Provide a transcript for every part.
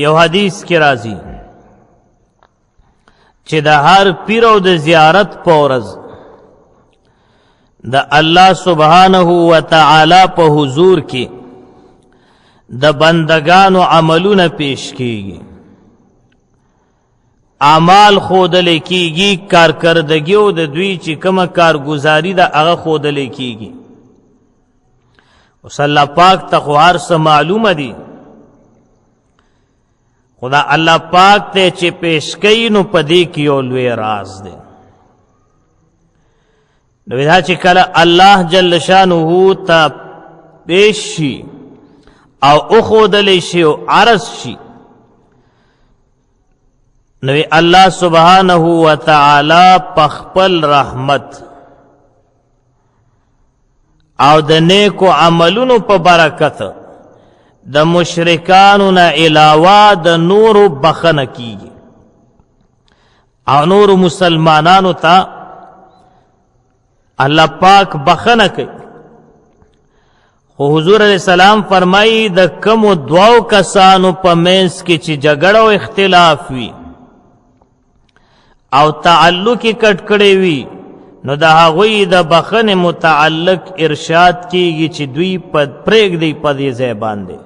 یو حدیث کې راځي چې د هر پیر او د زیارت په ورځ د الله سبحانه و تعالی په حضور کې د بندگانو عملونه پیش کیږي، اعمال خودلې کیږي، کارکردګي او د دوی چې کومه کارګزاري ده هغه خودلې کیږي. اوس الله پاک ته خو هر څه معلومه دي، خدا الله پاک ته چې پیش کوي نو په دې کې یو لوی راز دی. نو دا چې کله الله جل شانه ته پیش شي او اخودلی شي او عرض شي، نو الله سبحانه و تعالی په خپل رحمت او د نیکو عملونو په برکت د مشرکانو نه علاوه د نورو بخنه کیږي او نورو مسلمانانو ته الله پاک بخنه کوي. خو حضور علیہ السلام فرمائی د کمو دعاو کسانو په منځ کې چې جګړه او اختلاف وي او تعلق کټ کړي وي، نو د هغوی د بخنه متعلق ارشاد کیږي چې دوی پرېږدي په دې ځای باندې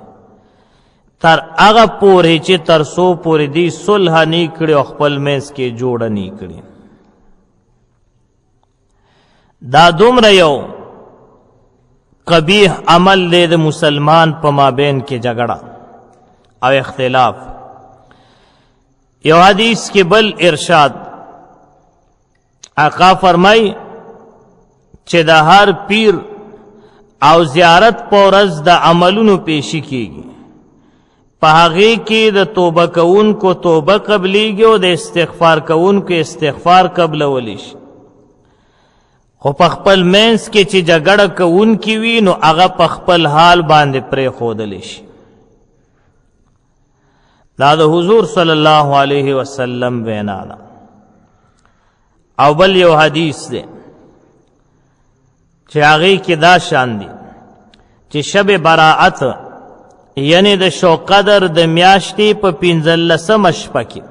تر هغه پورې چې تر څو پورې دی صلح نه کړي او خپل منځ کې جوړه نه کړي. دا دومره یو قبیح عمل دی د مسلمان په مابین کې جګړه او اختلاف. یو حدیث کې بل ارشاد آقا فرمای چې د هر پیر او زیارت په ورځ د عملونو پیشی کیږي، په هغې کې د توبه کوونکو توبه قبلیږي او د استغفار کوونکو استغفار قبلولی شي. خو په خپل منځ کې چې جګړه کوونکي وي نو هغه په خپل حال باندې پرېښودلی شي. دا د حضور صلی الله علیه وسلم وینا ده. او بل یو حدیث دی چې هغې کې دا شان دی چې شب براعت یعنی د شو قدر د میاشتې په 15مه شپه کې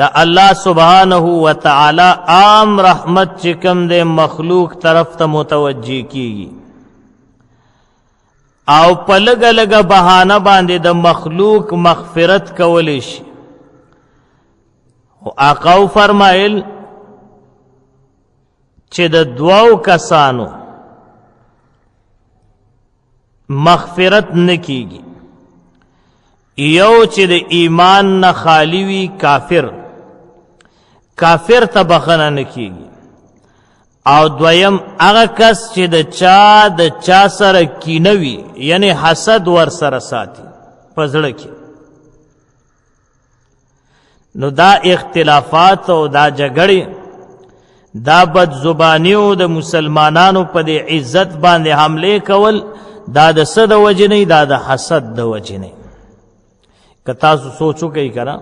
دا الله سبحانه و تعالی عام رحمت چې کوم د مخلوق طرف ته متوجه کیږي او په لږه لږه بهانه باندې د مخلوق مغفرت کولی شي. خو آقا فرمایل چې د دوو کسانو مغفرت نکیږي، یو چې د ایمان نه خالی وي کافر ته بخنه نکیږي، او دویم هغه کس چې د چا سره کینه وي یعنی حسد ور سره ساتي په زړه کې. نو دا اختلافات او دا جګړې دا بد زبانیو د مسلمانانو په دې عزت باندې حمله کول دا د څه د وجې نه، دا د حسد د وجې نه. که تاسو سوچو کوي کنه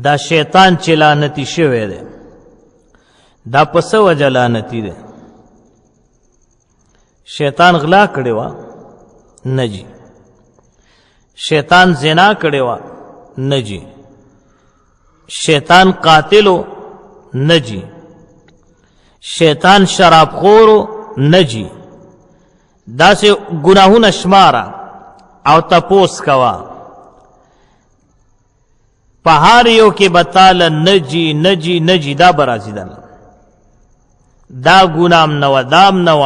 دا شیطان چې لعنتی شوی دی دا په څه وجه لعنتی دی؟ شیطان غلا کړې وه نه جي، شیطان زنا کړې وه نه جي، شیطان قاتلو نه جي، شیطان شراب خورو نه جي. داسې گناهونه شماره او تپوس کوا په هر یو کې بتاله نجی دا برازي دا ګنام نو دام نو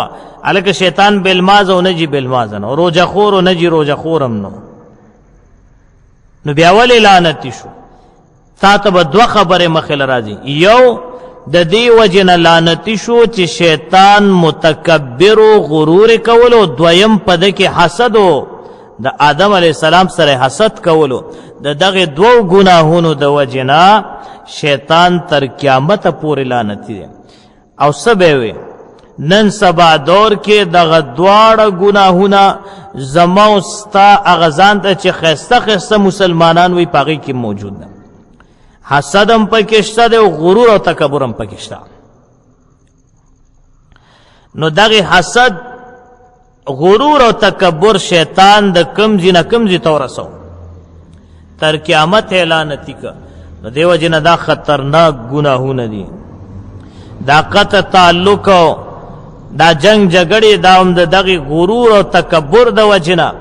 الکه شیطان بالماز او نجی بالماز نو روزه خور او نجی روزه خورم نو بیا ولې لعنتی شو؟ تا ته به دوه خبرې مخې راځي، یو د دې وجې نه لعنتي شو چې شیطان متکبر و غرور کولو، دویم په ده کې حسد و د آدم علیه السلام سره حسد کولو. د دغه دوو ګناهونو د وجې نه شیطان تر قیامته پورې لعنتي دی. او څه به وي نن سبا دور کې دغه دواړه ګناهونه زما او ستا هغه ځان ته چې ښایسته ښایسته مسلمانان وي په هغې کې موجود ده. حسد هم پکې شته دی او غرور او تکبر هم پکې شته. نو دغه حسد غرور او تکبر شیطان د کمزی نه کمزی تورسو تر قیامت اعلانتی کا نو دیو جن دا خطرناک گناهونه دي دا قطع تعلق دا جنگ جګړې دا هم د دغه غرور او تکبر د وجنه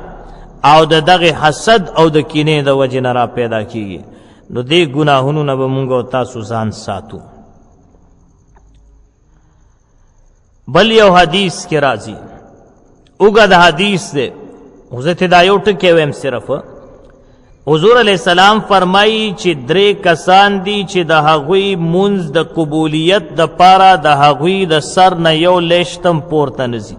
او د دغه حسد او د کینې د وجنه را پیدا کیږي نو دې گناهونو نه به مونږ او تاسو ځان ساتو بل یو حدیث کې راځي اوږد حدیث دی خو زه دا یو ټکی ویم صرف حضور علیہ السلام فرمایي چې درې کسان دي چې د هغوی مونځ د قبولیت د پاره د هغوی د سر نه یو لیشتم پورته نځي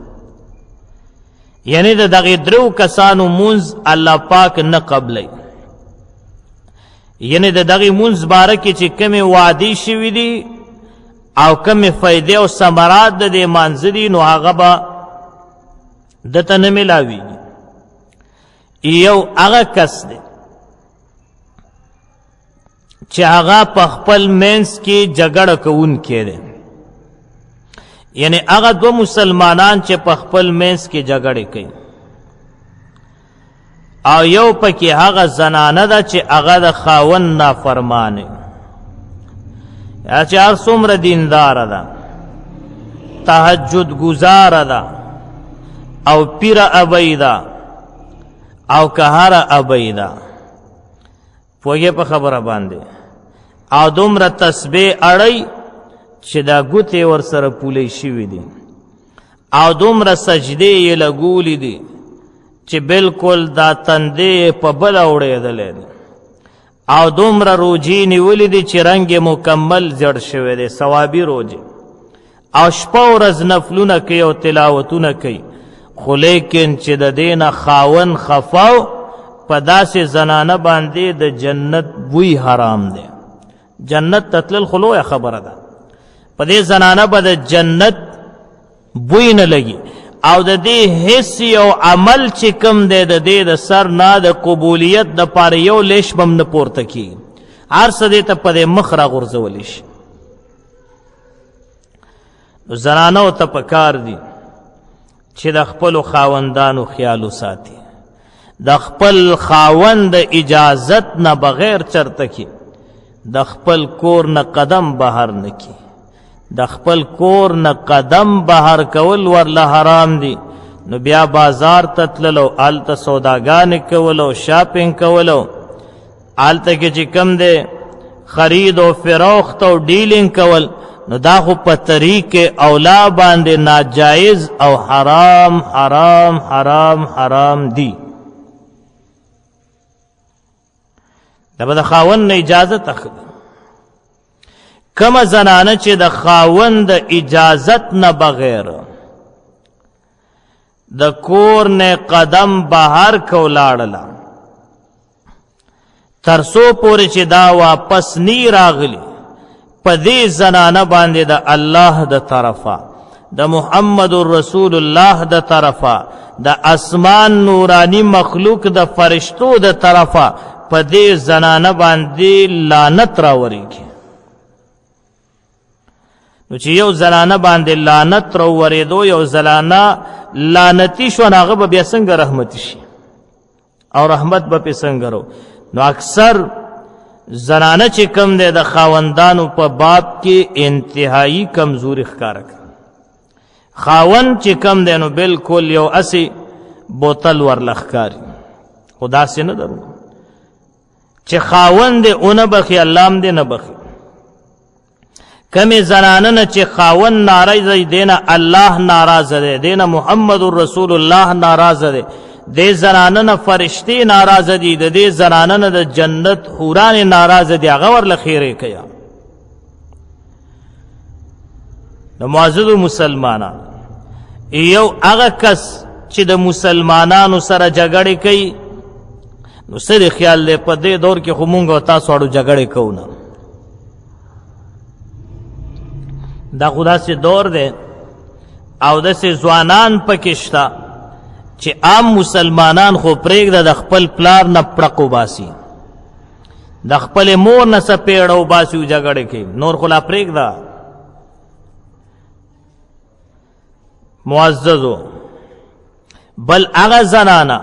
یعنی د دغې درو کسانو مونځ الله پاک نه قبلی یعنی د دغې مونځ باره کې چې کمې وعدې شوي دي او کمې فایدې او ثمرات د دې مانځه دي نو هغه به دته نه میلاویږي یو هغه کس دی چې هغه په خپل منځ کې جګړه کوونکی دی یعنی هغه دو مسلمانان چې په خپل منځ کې جګړې کوي او یو پکې هغه زنانه ده چې هغه د خاوند نافرمانه یا چې هر څومره دینداره ده تهجد گزاره ده او پیر ابی ده او کهاره ابی ده پوهې په خبره باندې او دومره تسبیح اړی چې دا ګوتې ورسره پولې شوي دي او دومره سجدې یې لګولي دي چې بلکل دا تندې په بله اړېدلی دی او دومره روجې نیولې دي چې رنګ یې مکمل زیړ شوی دی ثوابي روجې او شپه ورځ نفلونه کوي او تلاوتونه کوي خو لیکن چې د دې نه خاوند خفاو په داسې زنانه باندې د جنت بوی حرام دی جنت تتلل خو لویه خبره ده په دې زنانه به د جنت بوی نه لګي او د دې حس یو عمل چې کم دی د دې د سر نه د قبولیت د پاره یو لیش بم نه پورته کیږي هر څه دې ته په دې مخ راغورځولی شي نو زنانو ته پکار دي چې د خپلو خاوندانو خیال وساتي د خپل خاوند د اجازت نه بغیر چرته کی د خپل کور نه قدم بهر نه کی د خپل کور نه قدم بهر کول ورله حرام دي نو بیا بازار ته تللو هلته سوداګانې کولو شاپینګ کولو هلته کې چې کم دی خرید او فروخت او ډیلینګ کول نو دا خو په طریق اولا باندې ناجایز او حرام حرام حرام حرام دی دا به د خاوند نه اجازت اخلي کمه زنانه چې د خاوند د اجازت نه بغیر د کور نه قدم بهر کو لاړله تر څو پورې چې دا واپس نی راغلی په دې زنانه باندې د الله د طرفه د محمد رسول الله د طرفه د اسمان نورانی مخلوق د فرشتو د طرفه په دې زنانه باندې لعنت راوریږي نو چې یو زنانه باندې لعنت راورېدو یو زنانه لعنتی شو هغه به بیا څنګه رحمتي شي او رحمت به پې څنګه رو نو اکثر زنانه چې کم دی د خاوندانو په باب کې انتهایی کمزوري ښکاره کوي خاوند چې کم دی نو بالکل یو اسې بوتل ورله ښکاري خو داسې نه درو چې خاوند دی اونه بخي الله هم دی نه بخي کمی زنانه نه چې خاوند ناراضه دی دینه الله ناراضه دی دینه محمد رسول الله ناراضه دی دې زنانه نه فرشتي ناراضه دي د دې زنانه نه د جنت حوران ناراضه دي هغه ورله خیرې کوي د معززو مسلمانان یو هغه کس چې د مسلمانانو سره جګړې کوي نو سره خیال دی په دې دور کې خو مونږ او تاسو اړو جګړې کوو نه دا خو داسې دور دی او داسې ځوانان پکې شته چې عام مسلمانان خو پرېږده د خپل پلار نه پړق وباسي د خپلې مور نه څپېړه وباسي جګړې کوي نور خو لا پرېږده معززو بل هغه زنانه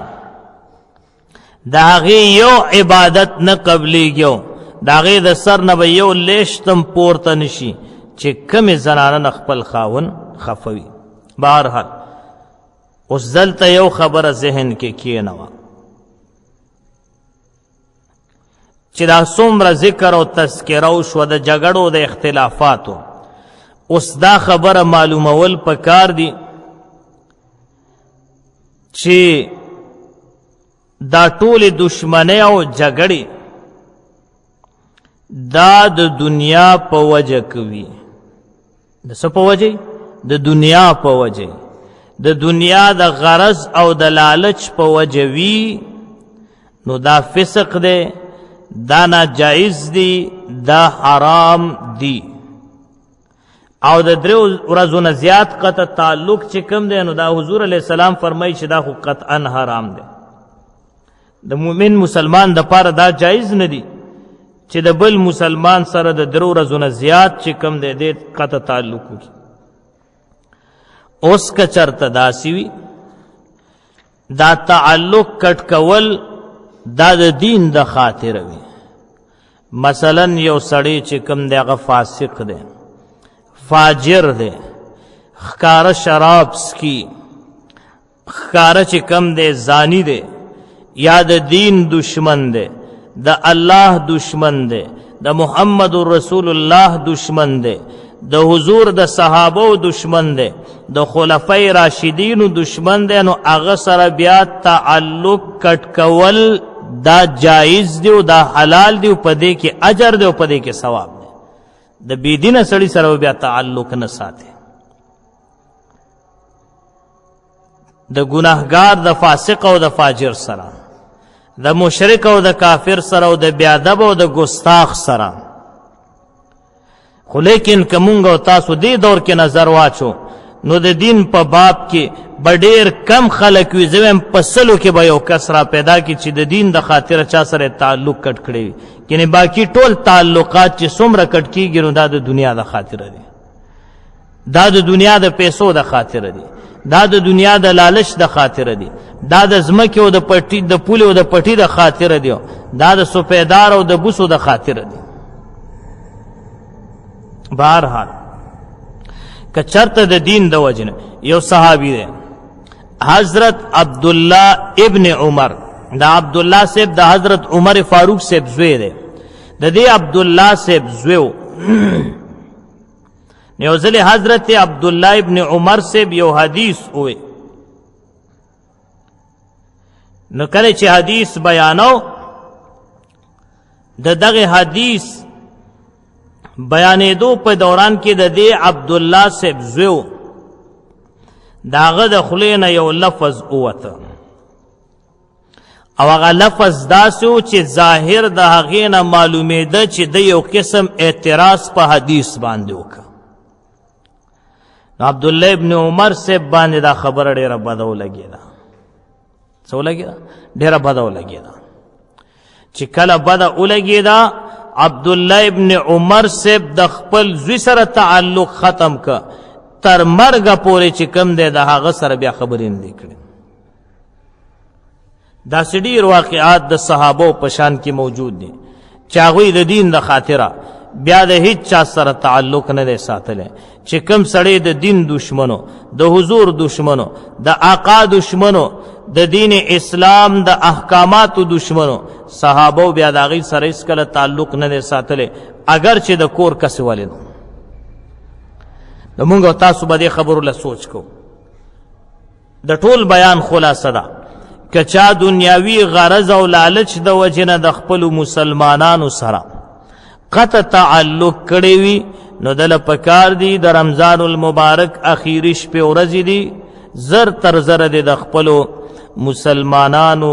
د هغې یو عبادت نه قبلیږي، د هغې د سر نه به یو لیشتم پورته نشي چې کمې زنانه نه خپل خاوند خفوي. بهرحال اوس دلته یو خبره ذهن کې کېنوه چې دا څومره ذکر او تذکره وشوه د جګړو د اختلافاتو، اوس دا خبره معلومول پکار دي چې دا ټولې دشمنۍ او جګړې دا د دنیا په وجه کوي. د څه په وجه؟ د دنیا په وجه، د دنیا د غرض او د لالچ په وجه وي. نو دا فسق دی، دا ناجائز دی، دا حرام دی. او د دریو ورځو نه زیات قطع تعلق چې کم دی، نو دا حضور علیه السلام فرمایي چې دا خو قطعا حرام دی. د مؤمن مسلمان د پاره دا جایز نه دی چې د بل مسلمان سره د درو ورځو نه زیات چې کم دی د قطع تعلق وکړي. اوس که چرته داسې وي دا تعلق کټ کول دا د دین د خاطر وي. مثلا یو سړی چې کم دی هغه فاسق دی، فاجر دی، ښکاره شراب څکي، ښکاره چې کم دی زانی دی، یا د دین دشمن دی، د الله دشمن دی، د محمد رسول الله دشمن دی، د حضور د صحابو دشمن دی، د خلفای راشدینو دشمن دی، نو هغه سره بیا تعلق کټ کول دا جایز دی او دا حلال دی او په دې کې اجر دی او په دې کې ثواب دی. د بېدینه سړي سره بیا تعلق نه ساتي. د ګناهګار د فاسق او د فاجر سره، د مشرک او د کافر سره او د بیادب او د ګستاخ سره. خو لیکن که مونږ او تاسو دې دور کې نظر واچو نو د دین په باب کې به ډېر کم خلک وي. زه وایم په سلو کې به یو کس را پیدا کړي چې د دین د خاطره چا سره تعلق کټ کړی وي. یعنې باقي ټول تعلقات چې څومره کټ کېږي نو دا د دنیا د خاطره دي، دا د دنیا د پیسو د خاطره دي، دا د دنیا د لالچ د خاطره دي، دا د ځمکې او د پټي د پولې او د پټي د خاطره دي، دا د سپیدار او د بوسو د خاطره دي. بهرحال که چرته د دین د وجنه یو صحابي دی حضرت عبدالله ابن عمر، دا عبدالله صاحب د حضرت عمر فاروق صاحب زوی دی. د دې عبدالله صاحب زوی یو ځل حضرت عبدالله ابن عمر صاحب یو حدیث وی، نو کله چې حدیث بیانو د دغه حدیث بیانېدو په دوران کې د دې عبدالله صاحب زوی داغه د خولې نه یو لفظ ووته، او هغه لفظ داسې و چې ظاهر د هغې نه معلومېده چې د یو قسم اعتراض په حدیث باندې وکړه. نو عبدالله ابن عمر صاحب باندې دا خبره ډېره بده ولګېده. څه ولګېده؟ ډېره بده ولګېده. چې کله بده ولګېده عبدالله ابن عمر صاحب د خپل زوی سره تعلق ختم که، تر مرګه پورې چې کم دی د هغه سره بیا خبرې نه دی کړې. داسې ډېر واقعات د صحابو په شان کې موجود دي چې هغوی د دین د خاطره بیا د هیڅ چا سره تعلق نه دی ساتلی. چې کم سړی د دین دشمنو، د حضور دشمنو، د آقا دشمنو، د دین اسلام د احکاماتو دشمنو، صحابو بیا د هغوی سره هېڅکله تعلق نه دی ساتلی، اگر چې د کور کسې ولې نو. د مونږ او تاسو به دې خبرو له سوچ کوو. د ټول بیان خلاصه ده که چا دنیاوي غرض او لالچ د وجې نه د خپلو مسلمانانو سره قطع تعلق کړی وي، نو دله پکار دی د رمضان المبارک اخیری شپې ورځې دي زر تر زره دی د خپلو مسلمانانو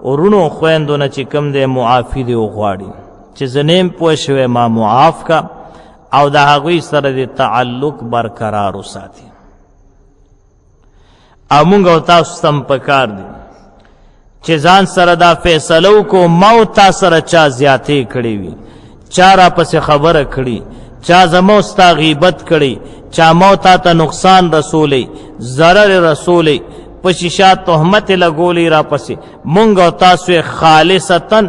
ورونو خویندو نه چې کوم دی معافي دی وغواړي چې زه نیم پوه شوی ما معاف کا، او د هغوی سره د تعلق برقرار وساتي. او مونږ او تاسو ته پکار دی چې ځان سره دا فیصله وکړو موت تا سره چا زیاتې کړې وي، چا راپسې خبره کړي، چا زمو ستا غیبت کړي، چا مو تا ته نقصان رسولی، ضرر رسولی، پشیشا تهمت لګولی را پسې مونږ او تاسو خالصتا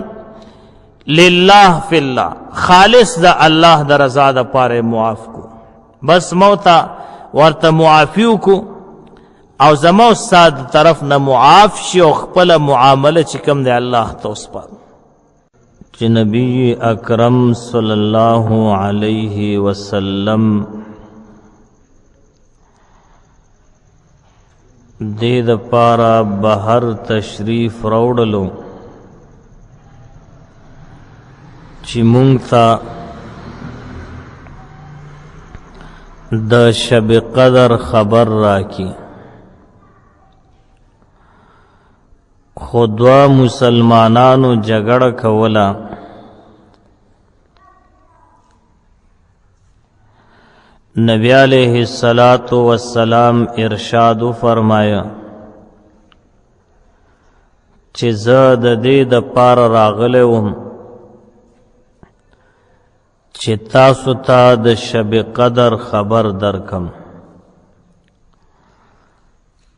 لله فی الله خالص د الله د رضا د پاره معاف کو بس موتا ورته معافیو کو او زمو استاد طرف نه معاف شي او خپل معامله چې کوم دی الله توس پر چې نبی اکرم صلی الله علیه وسلم دې د پاره بهر تشریف راوړلو چې مونږ ته د شب قدر خبر راکی خودوا مسلمانانو جګړه کوله نبی علیہ الصلوۃ والسلام ارشاد فرمایا چې زه د دې د پاره راغلی وم چې تاسو ته د شب قدر خبر درکم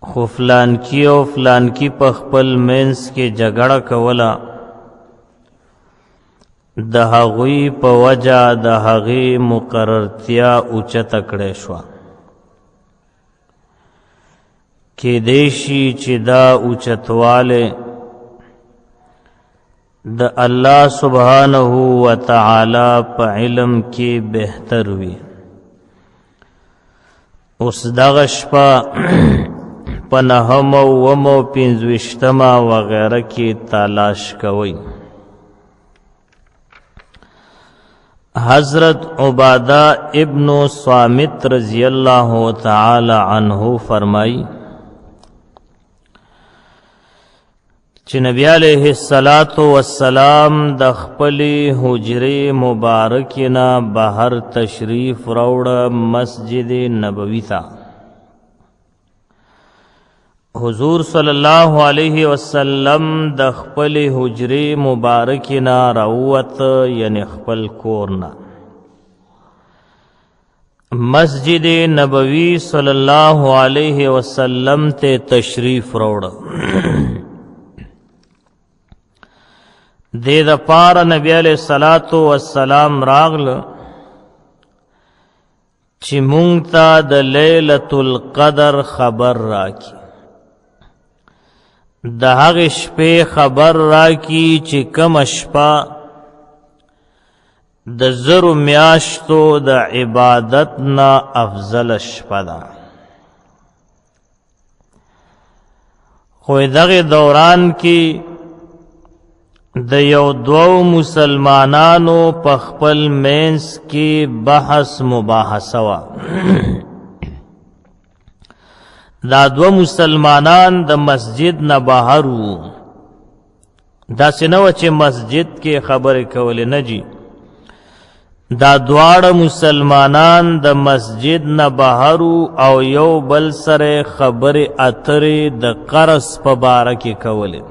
خو فلان کی او فلان کی په خپل منځ کې جګړه کوله د هغوی په وجه د هغې مقررتیا اوچته کړې شوه کیدای شي چې دا اوچتوالی د الله سبحانه وتعالی په علم کې بهتر وي اوس دغه شپه په نهم او اووم او پنځویشتمه وغیره کې تلاش کوئ حضرت عبادہ ابن صامت رضی اللہ تعالی عنہ فرمائی چې نبی علیہ الصلوۃ والسلام د خپل حجره مبارکینا بهر تشریف راوړ مسجد نبوی ته حضور صلی الله علیه وسلم د خپل حجره مبارکینا راوت یعنی خپل کورنا مسجد نبوی صلی الله علیه وسلم ته تشریف راوړ د پاره نبی علیہ الصلوۃ والسلام راغل چې مونږ ته د لیلۃ القدر خبر راکی د هغې شپې خبر راکی چې کوم شپه د زرو میاشتو د عبادت نه افضل شپه ده خو دغه دوران کې د یو دوو مسلمانانو په خپل مینس کې بحث مباحثه وا دا دو مسلمانان د مسجد نه بهر وو داسې نه وه چې مسجد کې خبرې کولې نه جي دا دواړه مسلمانان د مسجد نه بهر او یو بل سره خبرې اترې د قرض په باره کې کولې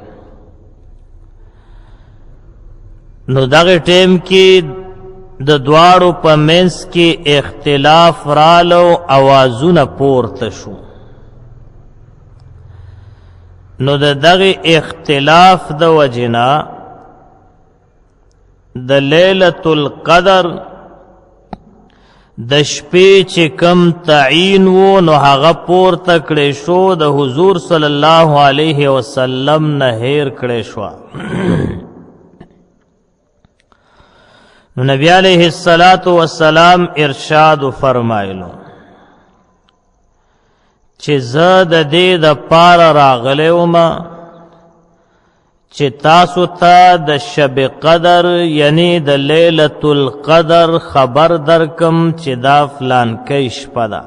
نو دغه ټیم کې د دواړو په منځ کې اختلاف رالو اوازونه پورته شو نو دغه اختلاف د وجنا د لیلۃ القدر د شپې چې کم تعین وو نو هغه پورته کړی شو د حضور صلی الله علیه وسلم نه هیر کړی شو نو نبی علیہ الصلوۃ والسلام ارشاد فرمایلو چې زه د دې د پاره راغلی ومه چې تاسو ته د شب قدر یعنی د لیلۃ القدر خبر درکم چې دا فلانکی شپه ده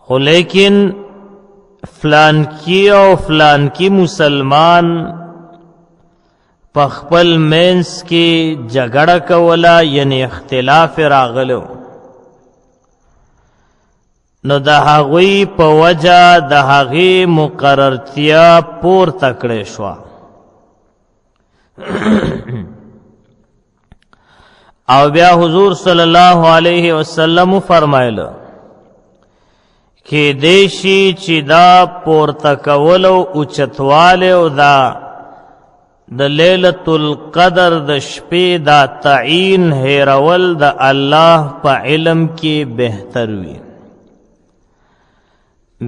خو لیکن فلانکی او فلانکی مسلمان په خپل مینس کې جګړه کوله یعنی اختلاف راغلو نو د هغوی په وجه د هغې مقررتیا پورته کړې شوه او بیا حضور صلی الله علیه وسلم فرمایله کې دیشي چې دا پورته کول او اوچتوالی او دا د لیلة القدر د شپې دا تعین هیرول د الله په علم کې بهتر وي.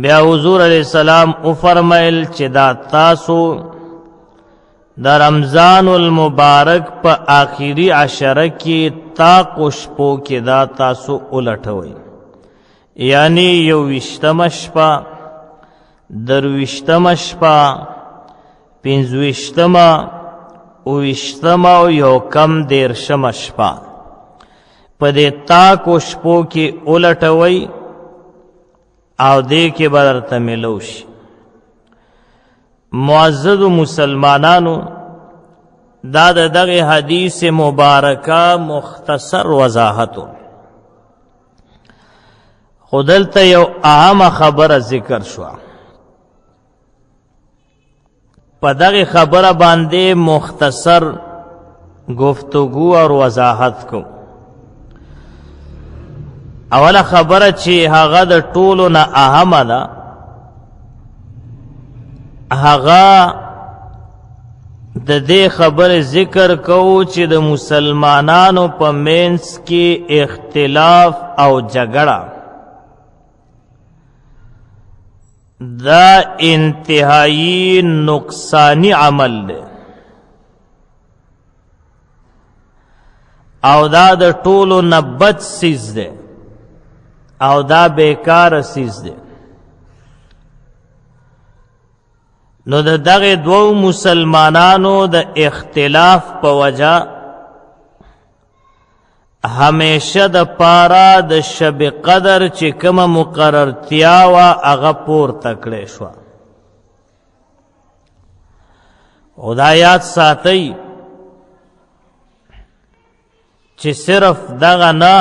بیا حضور علیہ السلام او فرمایل چې دا تاسو د رمضان المبارک په آخري عشره کې تاقو شپو کې دا تاسو الټوئ، یعنی 21مه شپه، 23مه شپه، 25مه، 29مه او 1 شپه په دې تاکو شپو کې الټوئ او دې کې به درته میلو شي. معززو مسلمانانو، دا د دغه حدیث مبارکه مختصر وضاحتو، خو دلته یو اهمه خبره ذکر شوه. په دغه خبره باندې مختصر گفتگو اور وضاحت کو. اوله خبره چې هغه د ټولو نه اهمه ده، هغه د دې خبره ذکر کو چې د مسلمانانو په منځ کې اختلاف او جګړه دا انتہائی نقصانی عمل دے او دا د ټولو نه بد سیز دے او دا بیکار سیز دے. نو د دغه دوو مسلمانانو د اختلاف په وجه همیشه د پارا د شب قدر چې کومه مقررتیا وا هغه پورته کړې شوه. او دا یاد ساتئ چې صرف دغه نه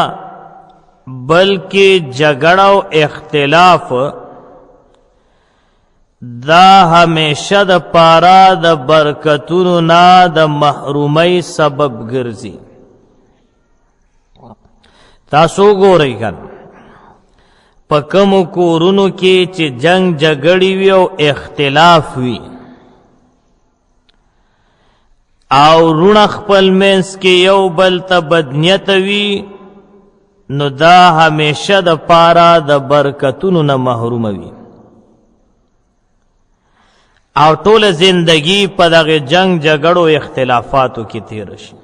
بلکې جګړه او اختلاف دا همیشه د پارا د برکتونو نه د محرومی سبب ګرځي. تاسو ګورئ کنه په کومو کورونو کې چې جنگ جګړې وي او اختلاف وي او رونه خپل منځ کې یو بل ته بدنیت وي، نو دا همیشه د پاره د برکتونو نه محروم وي او ټول زندگی په دغه جنگ جګړو اختلافاتو کې تیر شي.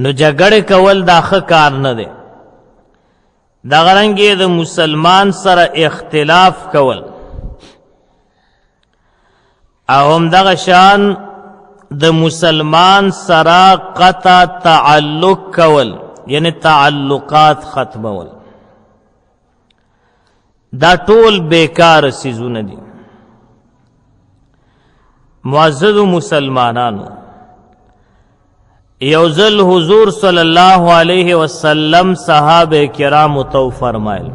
نو جګړه کول دا ښه کار نه دی. دغه رنګې د مسلمان سره اختلاف کول او هم دغه شان د مسلمان سره قطع تعلق کول، یعنی تعلقات ختمول، دا ټول بیکار سیزونه دي. معززو مسلمانانو، یوزل حضور صلی الله علیه وسلم صحابه کرام تو فرمایل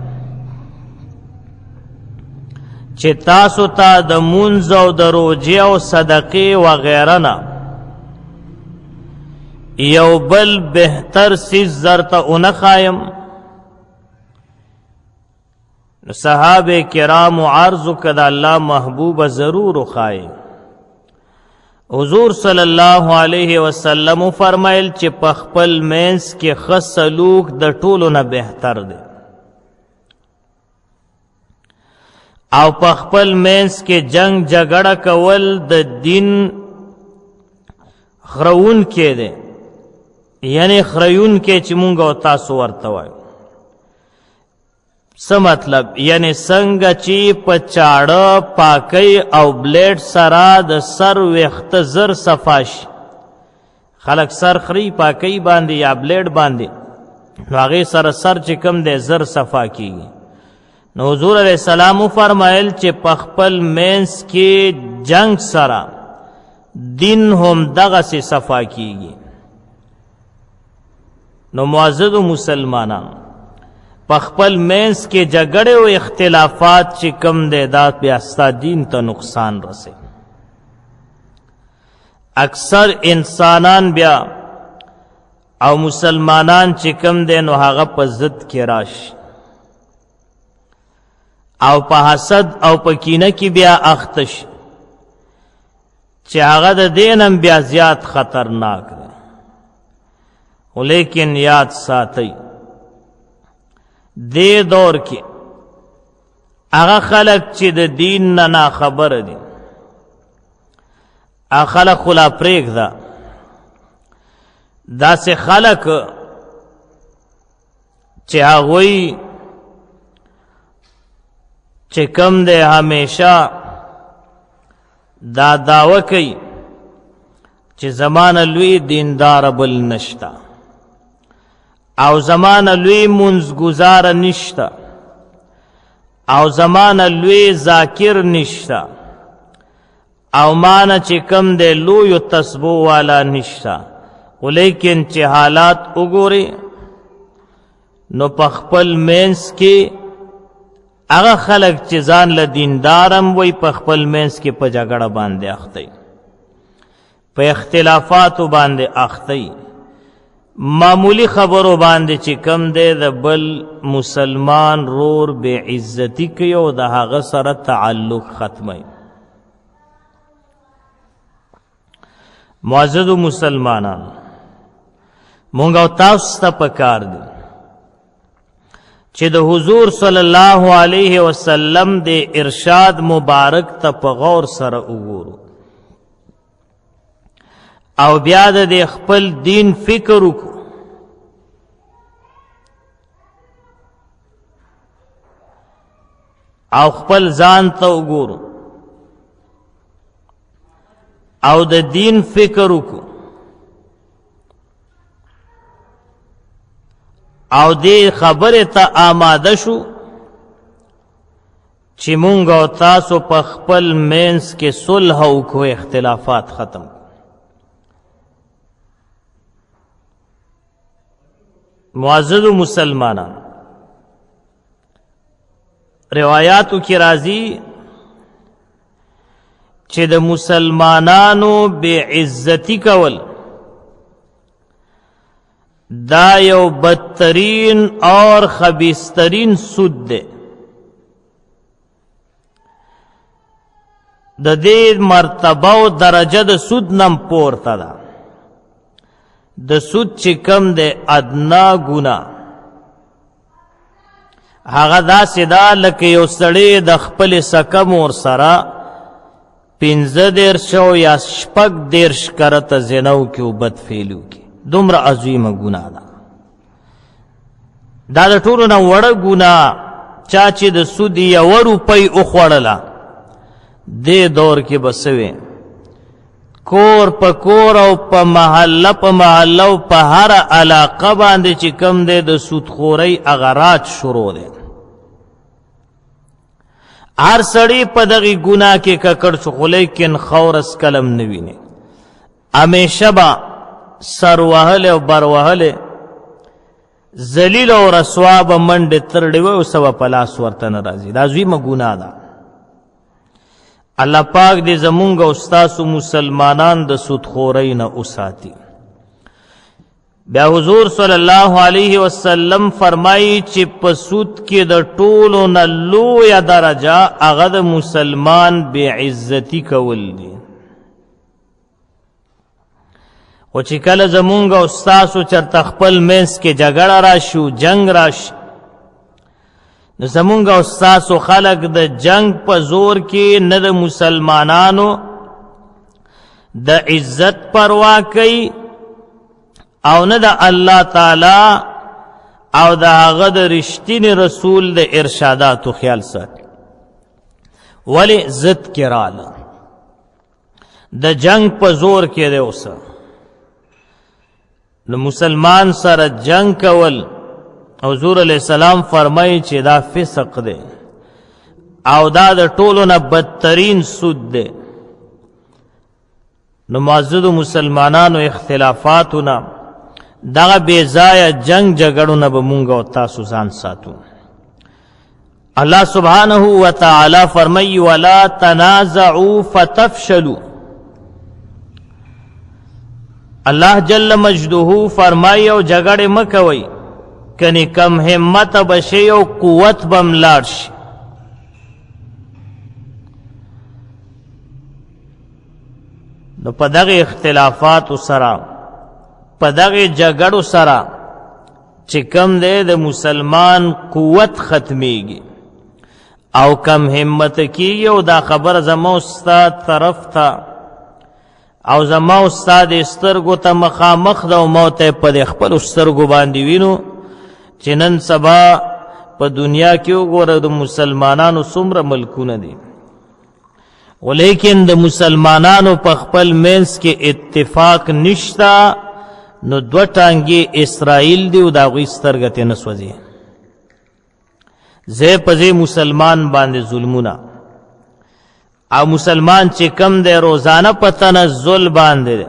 چې تاسو ته د منځ او د روژې او صدقې وغیره نه یو بل بهتر سیز درته ونه ښایم. صحابه کرام عرض کړه الله محبوب ضرور وښایي. حضور صلی الله علیه وسلم فرمایل چې په خپل منځ کې ښه سلوک د ټولو نه بهتر دی او په خپل منځ کې جنگ جګړه کول د دین خرون کې دی، یعنی خریون کې چې مونږ او تاسو ورته وایو. څه مطلب؟ یعنی څنګه چې په چاړه پاکی او بلیډ سره د سر ویښته زر صفا شي، خلک سر خري پاکی باندې یا بلیډ باندې، نو هغې سره سر چې کوم دی زر صفا کیږي. نو حضور علیہ السلام فرمایل چې په خپل منځ کې جنگ سره دین هم دغسې صفا کیږي. نو معززو مسلمانان، په خپل منځ کې جګړې او اختلافات چې کم دی دا بیا ستا دین ته نقصان رسوي. اکثر انسانان بیا او مسلمانان چې کم دی نو هغه په ضد کې راشي او په حسد او په کینه کې بیا اخته شي چې هغه د دینم بیا زیات خطرناک دی. لیکن یاد ساتئ دې دور کې هغه خلق چې د دین نه ناخبره دي هغه خلق خو لا پرېږده، داسې خلق چې هغوی چې کم دی همیشه دا دعوه کوي چې زمانه لوی دیندار بل نشتا او زمانه لوی منځګزاره نشتا او زمانه لوی ذاکر نشتا او مانه چې کم دی لوی تسبو والا نشتا. ولیکن چې حالات وګوري نو په خپل مینس کې هغه خلق چې ځان له دیندارم وی په خپل مینس کې په جګړه باندې اخته، په اختلافاتو باندې اخته، معمولی خبرو باندې چې کم دی د بل مسلمان رور بے عزتی کوي او د هغه سره تعلق ختمي. معزز مسلمانان، مونږ او تاسو ته پکار دي چې د حضور صلی الله علیه وسلم د ارشاد مبارک ته په غور سره وګورو او بیا د خپل دین فکر وکړو او خپل ځان ته وګورو او د دین فکر وکړو او دې خبره ته آماده شو چې مونږ او تاسو په خپل مینس کې صلح وکړو، اختلافات ختم. معزز مسلمانان، روایاتو کی راضی چې د مسلمانانو بے عزتی کول دا یو بدترین اور خبیثترین سود دے. د دې مرتبه او درجه د سود نم پورته ده. د سود چې کم دی ادنا ګناه هغه داسې ده لکه یو سړی د خپل سکه مور سره 15 یا 16 کرته زنا وکړي او بدفعلي وکړي، دومره عظیمه ګناه ده. دا د ټولو نه وړه ګناه چا چې د سود 1 روپۍ وخوړله دې دور کې به څه وي، کور په کور او په محله په محله او په هره علاقه باندې چې کم دی د سودخورۍ اغراج شروع دی. هر سړی په دغې ګناه کې ککړ شو، خو لیکن خورس کلم نه ویني، همیشه به سر وهلی او بر وهلی ذلیل او رسوا به منډې ترړې وی او څه به په لاس ورته نه راځي. دا عظیمه ګناه ده. الله پاک دې زمونږ او ستاسو مسلمانان د سودخورۍ نه وساتي. بیا حضور صلی الله علیه وسلم فرمایي چې په سود کې د ټولو نه لویه درجه هغه د مسلمان بې عزتي کول دي. خو چې کله زمونږ او ستاسو چرته خپل منځ کې جګړه راشي او جنګ راشي نو زمونږ او ستاسو خلق د جنگ په زور کې نه د مسلمانانو د عزت پروا کوي او نه د الله تعالی او د هغه د رښتیني رسول د ارشاداتو خیال ساتي. ولی ضد کې راله د جنگ په زور کې دی. اوسه نو مسلمان سره جنگ کول حضور علیہ السلام فرمایي چې دا فسق دی او دا د ټولو نه بدترین سود دی. نو معزز مسلمانانو، اختلافاتونه دغه بې ځایه جنگ جګړو نه به مونږ او تاسو ځان ساتو. الله سبحانه وتعالی فرمایي ولا تنازعوا فتفشلوا. الله جل مجده فرمایي او جګړې مه کوئ، کنی کم همت بشی او قوت بم لاړ شي. نو په دغه اختلافات سره په دغه جګړو سره چې کم دی د مسلمان قوت ختمیږي او کم همت کیږي او دا خبر زما استاد طرف ته او زما استاد سترګو ته مخامخ ده او ما ته په خپل سترګو باندې وینو چې نن سبا په دنیا کې وګوره د مسلمانانو څومره ملکونه دي ولیکن د مسلمانانو په خپل منځ کې اتفاق نشته نو دوه ټانګې اسرائیل دی او د هغوی سترګه ترې نه سوځي ځای په ځای مسلمان باندې ظلمونه او مسلمان چې کم دی روزانه په تنزل باندې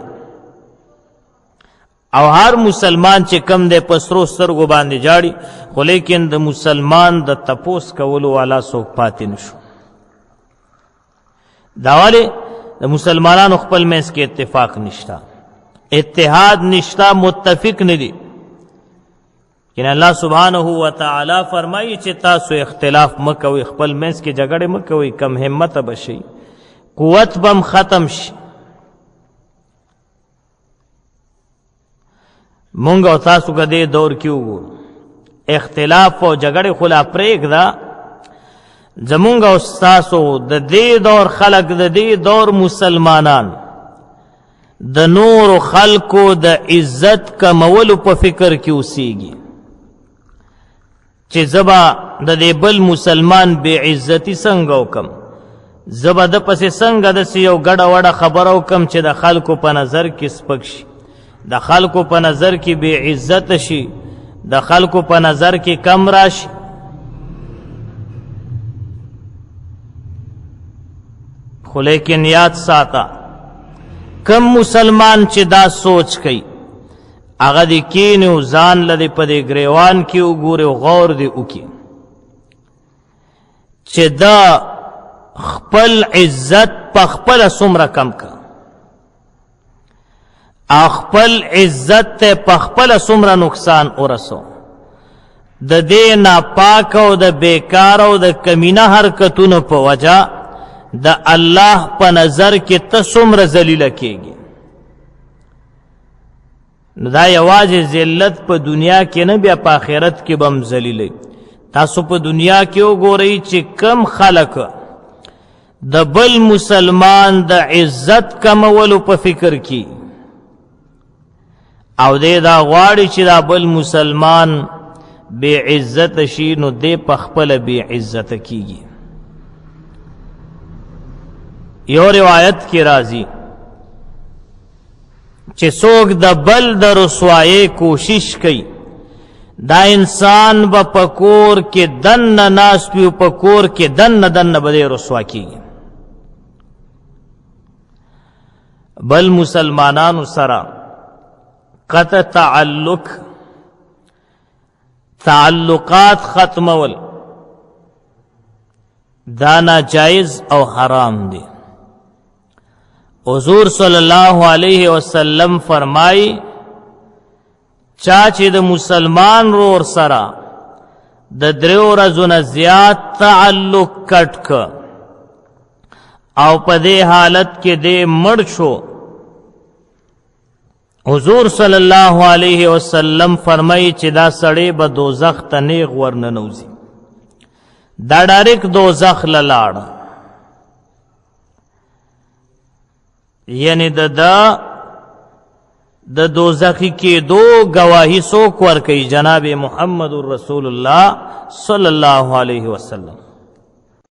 او هر مسلمان چې کم دی په سرو سترګو باندې جاړي خو لیکن د مسلمان د تپوس کولو والا څوک پاتې نشو دا ولې د مسلمانانو خپل منځ کې اتفاق نشته اتحاد نشته متفق نه دي کله الله سبحانه و تعالی فرمایي چې تاسو اختلاف مکوئ خپل منځ کې جګړه مکوئ کم همت بشي قوت بم ختم شي مونږ او تاسو په دې دور کې وګورو اختلاف او جګړه خلا پرېږده زمونږ او تاسو د دې دور خلق د دې دور مسلمانان د نور خلقو د عزت کمولو په فکر کې اوسېږي چې زبا د دې بل مسلمان بے عزتی څنګه وکم زبا د پسې څنګه د یو ګډه وډه خبره وکم چې د خلکو په نظر کې سپک شي د خلکو په نظر کې بے عزت شي د خلکو په نظر کې کم راشي خو لیکن یاد ساته کم مسلمان چې دا سوچ کوي هغه د کینې او ځان لدې په دې ګریوان کې وګوري او غور دې وکړي چې دا خپل عزت په خپله څومره کم که خپل عزت ته په خپله څومره نقصان ورسو د دې ناپاک او د بیکار او د کمینه حرکتونو په وجه د الله په نظر کې ته څومره ذلیله کېږي نو دا یوازې ذلت په دنیا کې نه بیا په آخرت کې به هم ذلیله تاسو په دنیا کې وګورئ چې کم خلک د بل مسلمان د عزت کمولو په فکر کې او دې دا غواړي چې دا بل مسلمان بے عزت شي نو دې په خپله بے عزت کیږي یو روایت کې راځي چې څوک د بل د رسوایۍ کوشش کوي دا انسان به په کور کې دننه ناست وي په کور کې دننه به دې رسوا کیږي بل مسلمانانو سره قطع تعلقات ختمول دا ناجائز او حرام دی حضور صلی الله علیه وسلم فرمائی چا چې د مسلمان رور سره د دریو ورځو نه زیات تعلق کټ که او په دې حالت کې دې مړ شو حضور صلی الله علیه وسلم فرمائی چې دا سړی به دوزخ ته نیغ ورننوځي دا ډایرک دوزخ لاړ یعنی د دوزخی کې دو گواہی څوک ورکوي جناب محمد رسول الله صلی الله علیه وسلم